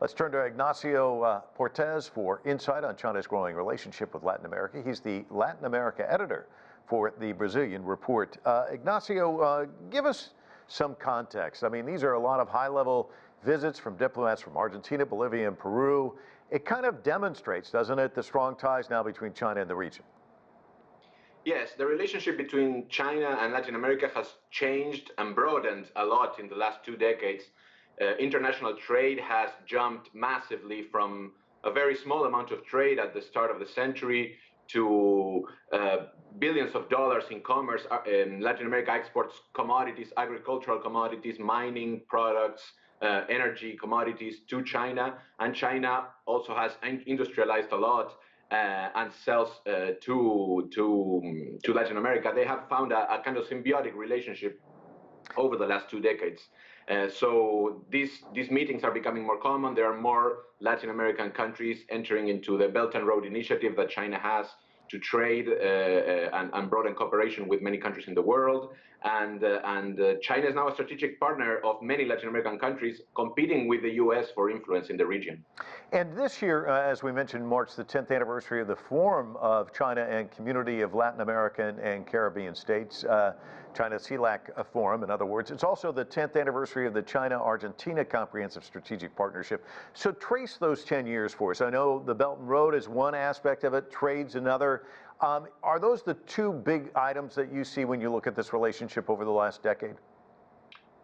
Let's turn to Ignacio Portes for insight on China's growing relationship with Latin America. He's the Latin America editor for the Brazilian Report. Ignacio, give us some context. I mean, these are a lot of high-level visits from diplomats from Argentina, Bolivia, and Peru. It kind of demonstrates, doesn't it, the strong ties now between China and the region? Yes, the relationship between China and Latin America has changed and broadened a lot in the last 2 decades. International trade has jumped massively from a very small amount of trade at the start of the century to billions of dollars in commerce. Latin America exports commodities, agricultural commodities, mining products, energy commodities to China, and China also has industrialized a lot and sells to Latin America. They have found a kind of symbiotic relationship over the last 2 decades. So these meetings are becoming more common. There are more Latin American countries entering into the Belt and Road Initiative that China has to trade and broaden cooperation with many countries in the world. And China is now a strategic partner of many Latin American countries, competing with the U.S. for influence in the region. And this year, as we mentioned, marks the 10th anniversary of the Forum of China and Community of Latin American and Caribbean States, China-CELAC Forum, in other words. It's also the 10th anniversary of the China-Argentina Comprehensive Strategic Partnership. So trace those 10 years for us. I know the Belt and Road is one aspect of it, trade's another. Are those the two big items that you see when you look at this relationship over the last decade?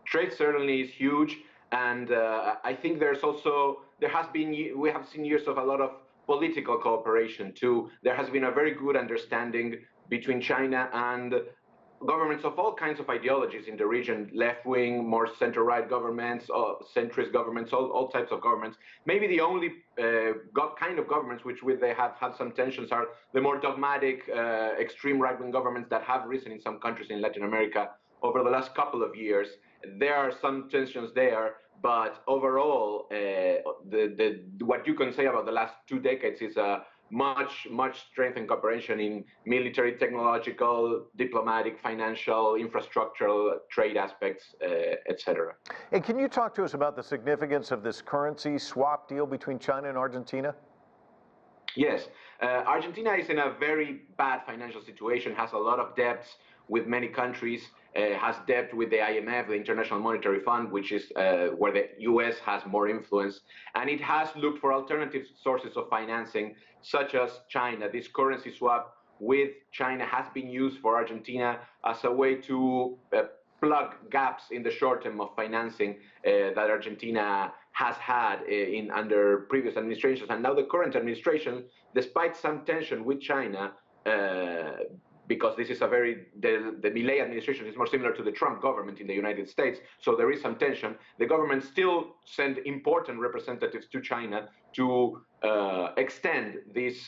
Trade certainly is huge, and I think we have seen years of a lot of political cooperation too. There has been a very good understanding between China and governments of all kinds of ideologies in the region, left-wing, more center-right governments, centrist governments, all types of governments. Maybe the only kind of governments which they have had some tensions are the more dogmatic, extreme right-wing governments that have risen in some countries in Latin America over the last couple of years. There are some tensions there, but overall, what you can say about the last 2 decades is a much strengthened cooperation in military, technological, diplomatic, financial, infrastructural, trade aspects, etc. And can you talk to us about the significance of this currency swap deal between China and Argentina? Yes, Argentina is in a very bad financial situation, has a lot of debts with many countries, has debt with the IMF, the International Monetary Fund, which is where the US has more influence, and it has looked for alternative sources of financing, such as China. This currency swap with China has been used for Argentina as a way to plug gaps in the short term of financing that Argentina has had under previous administrations. And now the current administration, despite some tension with China, because this is the Milei administration is more similar to the Trump government in the United States, so there is some tension. The government still sent important representatives to China to extend this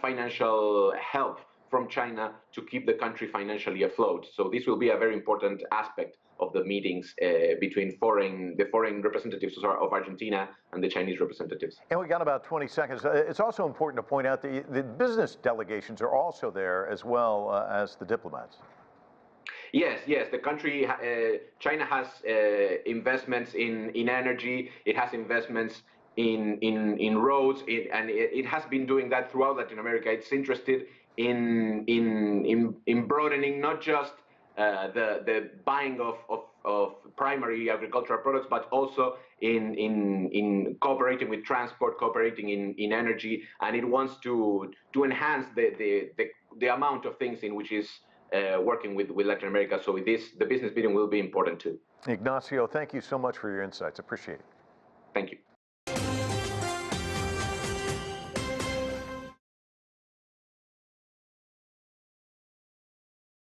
financial help from China to keep the country financially afloat. So this will be a very important aspect of the meetings between the foreign representatives of Argentina and the Chinese representatives. And we got about 20 seconds. It's also important to point out that the business delegations are also there as well as the diplomats. Yes, the country, China has investments in energy, it has investments in roads, and it has been doing that throughout Latin America. It's interested in broadening not just the buying of primary agricultural products, but also in cooperating with transport, cooperating in energy, and it wants to enhance the amount of things in which is working with Latin America. So with this, the business meeting will be important too. Ignacio, thank you so much for your insights. Appreciate it. Thank you.